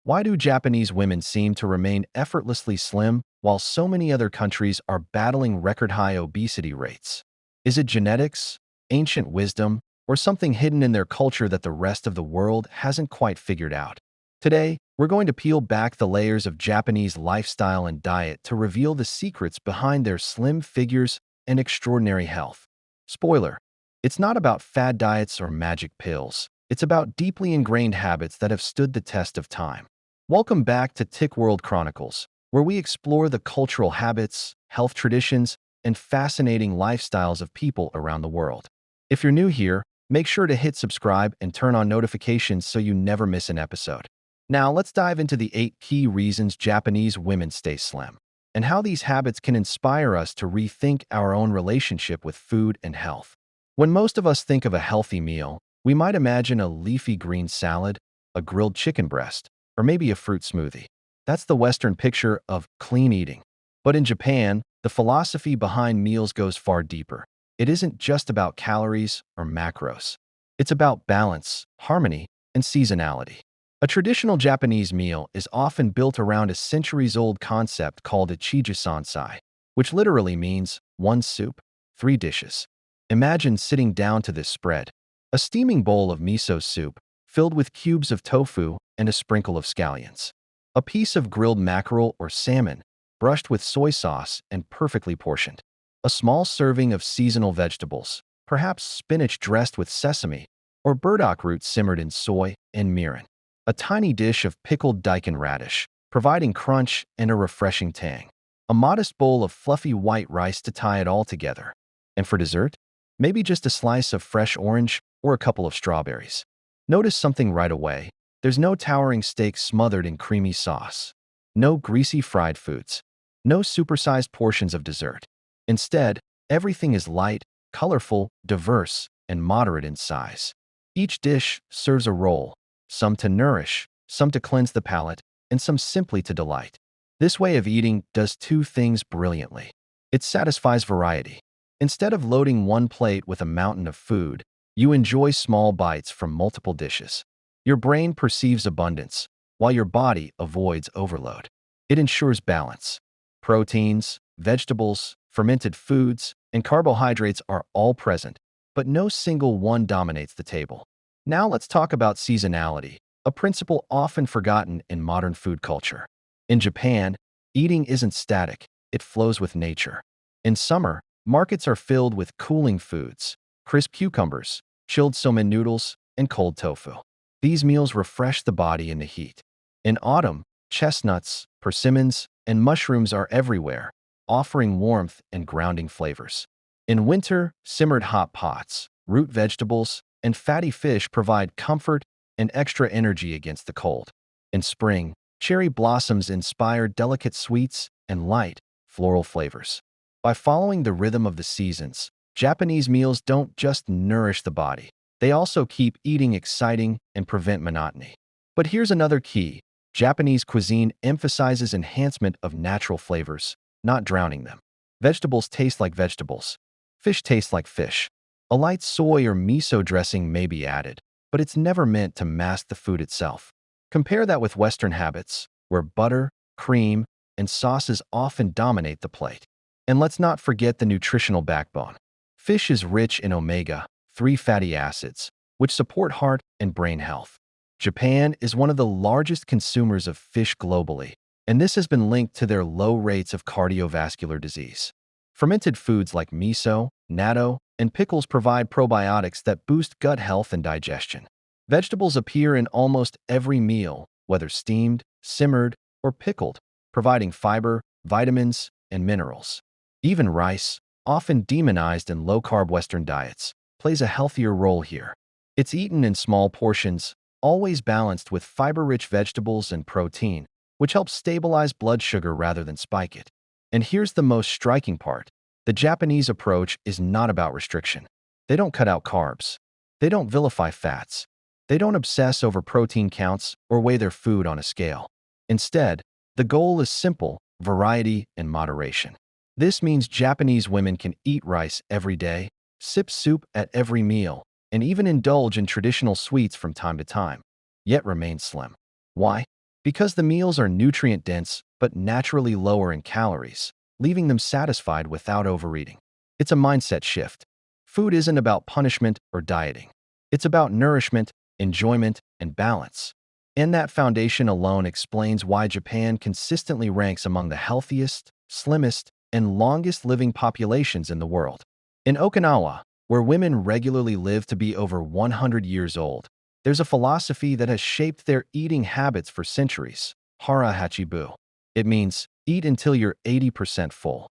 Why do Japanese women seem to remain effortlessly slim while so many other countries are battling record-high obesity rates? Is it genetics, ancient wisdom, or something hidden in their culture that the rest of the world hasn't quite figured out? Today, we're going to peel back the layers of Japanese lifestyle and diet to reveal the secrets behind their slim figures and extraordinary health. Spoiler: it's not about fad diets or magic pills. It's about deeply ingrained habits that have stood the test of time. Welcome back to Tick World Chronicles, where we explore the cultural habits, health traditions, and fascinating lifestyles of people around the world. If you're new here, make sure to hit subscribe and turn on notifications so you never miss an episode. Now, let's dive into the 8 key reasons Japanese women stay slim, and how these habits can inspire us to rethink our own relationship with food and health. When most of us think of a healthy meal, we might imagine a leafy green salad, a grilled chicken breast, or maybe a fruit smoothie. That's the Western picture of clean eating. But in Japan, the philosophy behind meals goes far deeper. It isn't just about calories or macros. It's about balance, harmony, and seasonality. A traditional Japanese meal is often built around a centuries-old concept called ichiju-sansai, which literally means one soup, 3 dishes. Imagine sitting down to this spread: a steaming bowl of miso soup filled with cubes of tofu and a sprinkle of scallions, a piece of grilled mackerel or salmon brushed with soy sauce and perfectly portioned, a small serving of seasonal vegetables, perhaps spinach dressed with sesame or burdock root simmered in soy and mirin, a tiny dish of pickled daikon radish, providing crunch and a refreshing tang, a modest bowl of fluffy white rice to tie it all together. And for dessert, maybe just a slice of fresh orange or a couple of strawberries. Notice something right away: there's no towering steak smothered in creamy sauce, no greasy fried foods, no supersized portions of dessert. Instead, everything is light, colorful, diverse, and moderate in size. Each dish serves a role: some to nourish, some to cleanse the palate, and some simply to delight. This way of eating does 2 things brilliantly. It satisfies variety. Instead of loading one plate with a mountain of food, you enjoy small bites from multiple dishes. Your brain perceives abundance, while your body avoids overload. It ensures balance. Proteins, vegetables, fermented foods, and carbohydrates are all present, but no single one dominates the table. Now let's talk about seasonality, a principle often forgotten in modern food culture. In Japan, eating isn't static, it flows with nature. In summer, markets are filled with cooling foods: crisp cucumbers, chilled somen noodles, and cold tofu. These meals refresh the body in the heat. In autumn, chestnuts, persimmons, and mushrooms are everywhere, offering warmth and grounding flavors. In winter, simmered hot pots, root vegetables, and fatty fish provide comfort and extra energy against the cold. In spring, cherry blossoms inspire delicate sweets and light, floral flavors. By following the rhythm of the seasons, Japanese meals don't just nourish the body, they also keep eating exciting and prevent monotony. But here's another key: Japanese cuisine emphasizes enhancement of natural flavors, not drowning them. Vegetables taste like vegetables. Fish tastes like fish. A light soy or miso dressing may be added, but it's never meant to mask the food itself. Compare that with Western habits, where butter, cream, and sauces often dominate the plate. And let's not forget the nutritional backbone. Fish is rich in omega-3 fatty acids, which support heart and brain health. Japan is one of the largest consumers of fish globally, and this has been linked to their low rates of cardiovascular disease. Fermented foods like miso, natto, and pickles provide probiotics that boost gut health and digestion. Vegetables appear in almost every meal, whether steamed, simmered, or pickled, providing fiber, vitamins, and minerals. Even rice, often demonized in low-carb Western diets, plays a healthier role here. It's eaten in small portions, always balanced with fiber-rich vegetables and protein, which helps stabilize blood sugar rather than spike it. And here's the most striking part: the Japanese approach is not about restriction. They don't cut out carbs. They don't vilify fats. They don't obsess over protein counts or weigh their food on a scale. Instead, the goal is simple: variety and moderation. This means Japanese women can eat rice every day, sip soup at every meal, and even indulge in traditional sweets from time to time, yet remain slim. Why? because the meals are nutrient-dense but naturally lower in calories, leaving them satisfied without overeating. It's a mindset shift. Food isn't about punishment or dieting. It's about nourishment, enjoyment, and balance. And that foundation alone explains why Japan consistently ranks among the healthiest, slimmest, and longest-living populations in the world. In Okinawa, where women regularly live to be over 100 years old, there's a philosophy that has shaped their eating habits for centuries: Hara Hachi Bu. It means, eat until you're 80% full.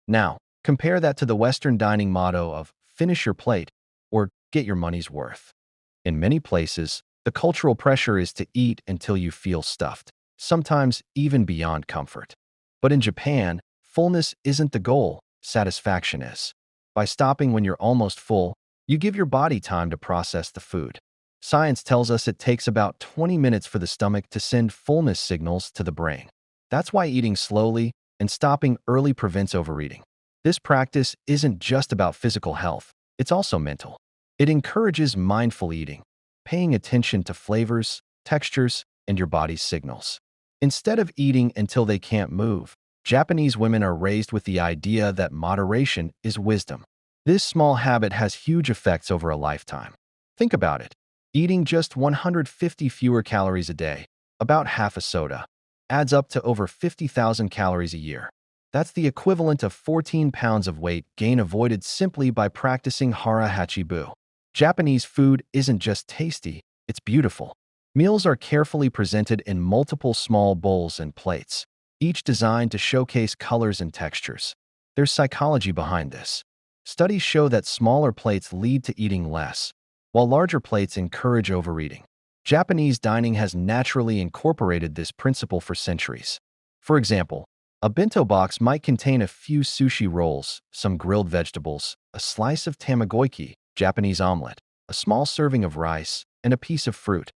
Now, compare that to the Western dining motto of finish your plate or get your money's worth. In many places, the cultural pressure is to eat until you feel stuffed, sometimes even beyond comfort. But in Japan, fullness isn't the goal, satisfaction is. By stopping when you're almost full, you give your body time to process the food. Science tells us it takes about 20 minutes for the stomach to send fullness signals to the brain. That's why eating slowly and stopping early prevents overeating. This practice isn't just about physical health, it's also mental. It encourages mindful eating, paying attention to flavors, textures, and your body's signals. Instead of eating until they can't move, Japanese women are raised with the idea that moderation is wisdom. This small habit has huge effects over a lifetime. Think about it. Eating just 150 fewer calories a day, about half a soda, adds up to over 50,000 calories a year. That's the equivalent of 14 pounds of weight gain avoided simply by practicing Hara Hachi Bu. Japanese food isn't just tasty, it's beautiful. Meals are carefully presented in multiple small bowls and plates, each designed to showcase colors and textures. There's psychology behind this. Studies show that smaller plates lead to eating less, while larger plates encourage overeating. Japanese dining has naturally incorporated this principle for centuries. For example, a bento box might contain a few sushi rolls, some grilled vegetables, a slice of tamagoyaki, Japanese omelet, a small serving of rice, and a piece of fruit,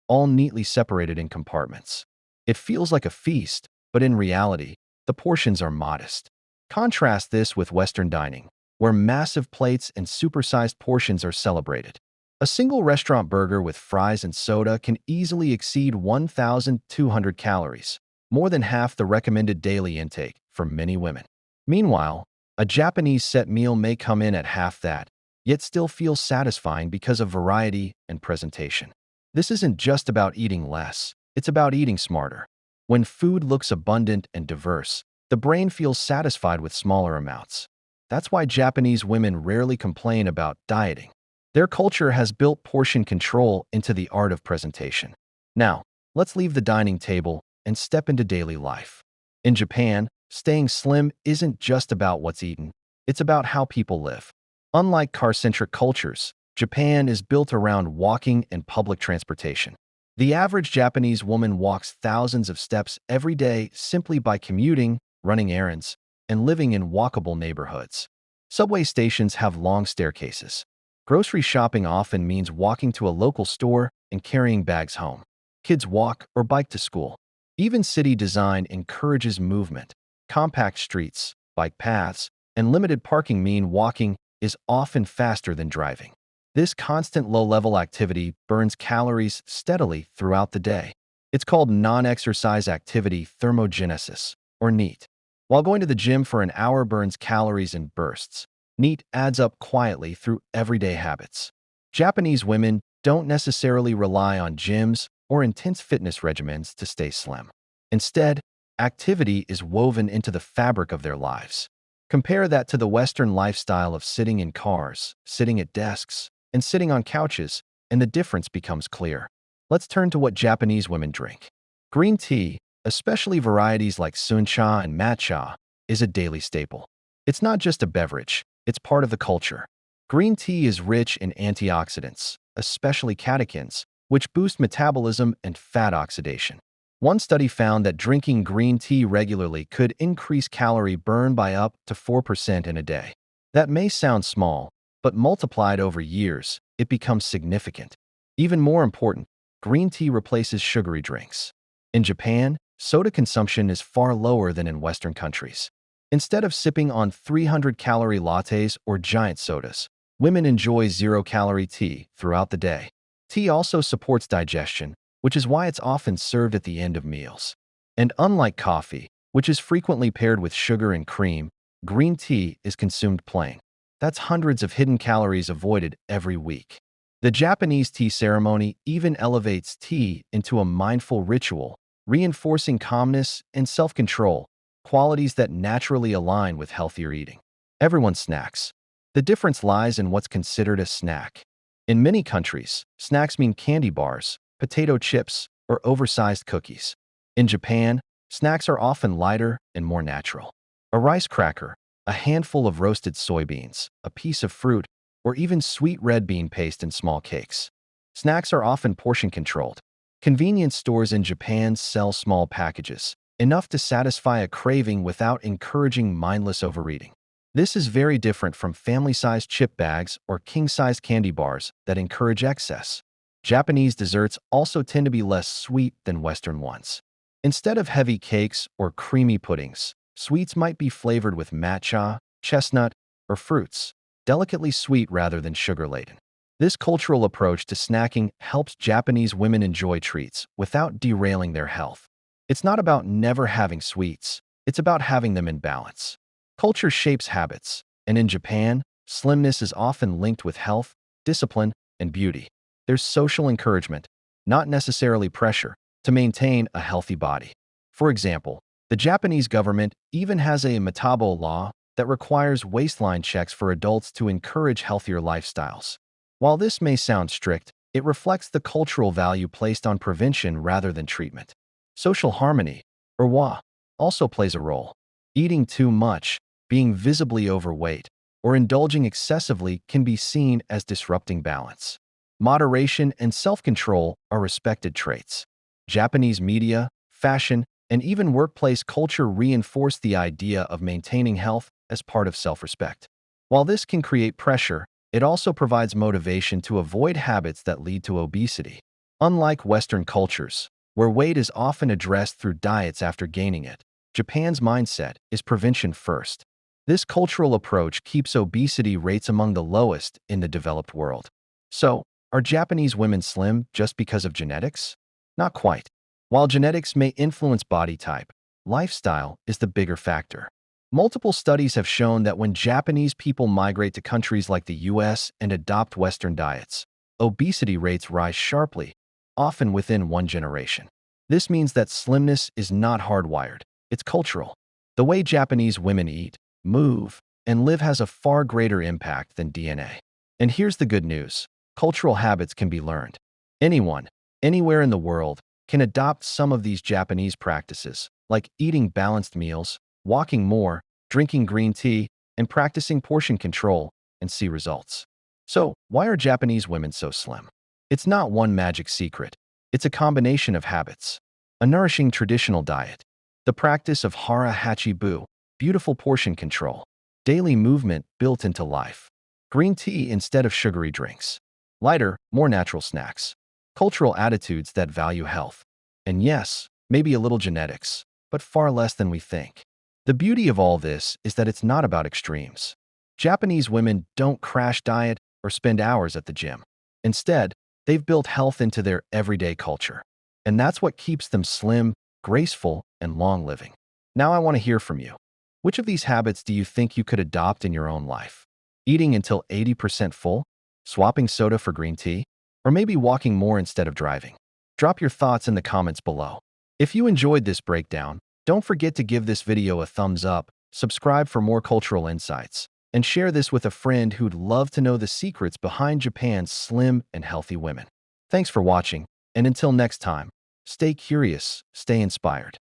all neatly separated in compartments. It feels like a feast, but in reality, the portions are modest. Contrast this with Western dining, where massive plates and supersized portions are celebrated. A single restaurant burger with fries and soda can easily exceed 1,200 calories, more than half the recommended daily intake for many women. Meanwhile, a Japanese set meal may come in at half that, yet still feel satisfying because of variety and presentation. This isn't just about eating less, it's about eating smarter. When food looks abundant and diverse, the brain feels satisfied with smaller amounts. That's why Japanese women rarely complain about dieting. Their culture has built portion control into the art of presentation. Now, let's leave the dining table and step into daily life. In Japan, staying slim isn't just about what's eaten, it's about how people live. Unlike car-centric cultures, Japan is built around walking and public transportation. The average Japanese woman walks thousands of steps every day simply by commuting, running errands, and living in walkable neighborhoods. Subway stations have long staircases. Grocery shopping often means walking to a local store and carrying bags home. Kids walk or bike to school. Even city design encourages movement. Compact streets, bike paths, and limited parking mean walking is often faster than driving. This constant low-level activity burns calories steadily throughout the day. It's called non-exercise activity thermogenesis, or NEAT. While going to the gym for an hour burns calories in bursts, NEAT adds up quietly through everyday habits. Japanese women don't necessarily rely on gyms or intense fitness regimens to stay slim. Instead, activity is woven into the fabric of their lives. Compare that to the Western lifestyle of sitting in cars, sitting at desks, and sitting on couches, and the difference becomes clear. Let's turn to what Japanese women drink. Green tea, especially varieties like suncha and matcha, is a daily staple. It's not just a beverage, it's part of the culture. Green tea is rich in antioxidants, especially catechins, which boost metabolism and fat oxidation. One study found that drinking green tea regularly could increase calorie burn by up to 4% in a day. That may sound small, but multiplied over years, it becomes significant. Even more important, green tea replaces sugary drinks. In Japan, soda consumption is far lower than in Western countries. Instead of sipping on 300-calorie lattes or giant sodas, women enjoy zero-calorie tea throughout the day. Tea also supports digestion, which is why it's often served at the end of meals. And unlike coffee, which is frequently paired with sugar and cream, green tea is consumed plain. That's hundreds of hidden calories avoided every week. The Japanese tea ceremony even elevates tea into a mindful ritual, reinforcing calmness and self-control, qualities that naturally align with healthier eating. Everyone snacks. The difference lies in what's considered a snack. In many countries, snacks mean candy bars, potato chips, or oversized cookies. In Japan, snacks are often lighter and more natural. A rice cracker, a handful of roasted soybeans, a piece of fruit, or even sweet red bean paste in small cakes. Snacks are often portion-controlled. Convenience stores in Japan sell small packages, enough to satisfy a craving without encouraging mindless overeating. This is very different from family-sized chip bags or king-sized candy bars that encourage excess. Japanese desserts also tend to be less sweet than Western ones. Instead of heavy cakes or creamy puddings, sweets might be flavored with matcha, chestnut, or fruits, delicately sweet rather than sugar-laden. This cultural approach to snacking helps Japanese women enjoy treats without derailing their health. It's not about never having sweets, it's about having them in balance. Culture shapes habits, and in Japan, slimness is often linked with health, discipline, and beauty. There's social encouragement, not necessarily pressure, to maintain a healthy body. For example, the Japanese government even has a metabo law that requires waistline checks for adults to encourage healthier lifestyles. While this may sound strict, it reflects the cultural value placed on prevention rather than treatment. Social harmony, or wa, also plays a role. Eating too much, being visibly overweight, or indulging excessively can be seen as disrupting balance. Moderation and self-control are respected traits. Japanese media, fashion, and even workplace culture reinforce the idea of maintaining health as part of self-respect. While this can create pressure, it also provides motivation to avoid habits that lead to obesity. Unlike Western cultures, where weight is often addressed through diets after gaining it, Japan's mindset is prevention first. This cultural approach keeps obesity rates among the lowest in the developed world. So, are Japanese women slim just because of genetics? Not quite. While genetics may influence body type, lifestyle is the bigger factor. Multiple studies have shown that when Japanese people migrate to countries like the US and adopt Western diets, obesity rates rise sharply, often within one generation. This means that slimness is not hardwired, it's cultural. The way Japanese women eat, move, and live has a far greater impact than DNA. And here's the good news. Cultural habits can be learned. Anyone, anywhere in the world, can adopt some of these Japanese practices, like eating balanced meals, walking more, drinking green tea, and practicing portion control, and see results. So, why are Japanese women so slim? It's not one magic secret. It's a combination of habits. A nourishing traditional diet. The practice of Hara Hachi Bu, beautiful portion control. Daily movement built into life. Green tea instead of sugary drinks. Lighter, more natural snacks. Cultural attitudes that value health. And yes, maybe a little genetics, but far less than we think. The beauty of all this is that it's not about extremes. Japanese women don't crash diet or spend hours at the gym. Instead, they've built health into their everyday culture. And that's what keeps them slim, graceful, and long-living. Now I want to hear from you. Which of these habits do you think you could adopt in your own life? Eating until 80% full? Swapping soda for green tea? Or maybe walking more instead of driving? Drop your thoughts in the comments below. If you enjoyed this breakdown, don't forget to give this video a thumbs up, subscribe for more cultural insights, and share this with a friend who'd love to know the secrets behind Japan's slim and healthy women. Thanks for watching, and until next time, stay curious, stay inspired.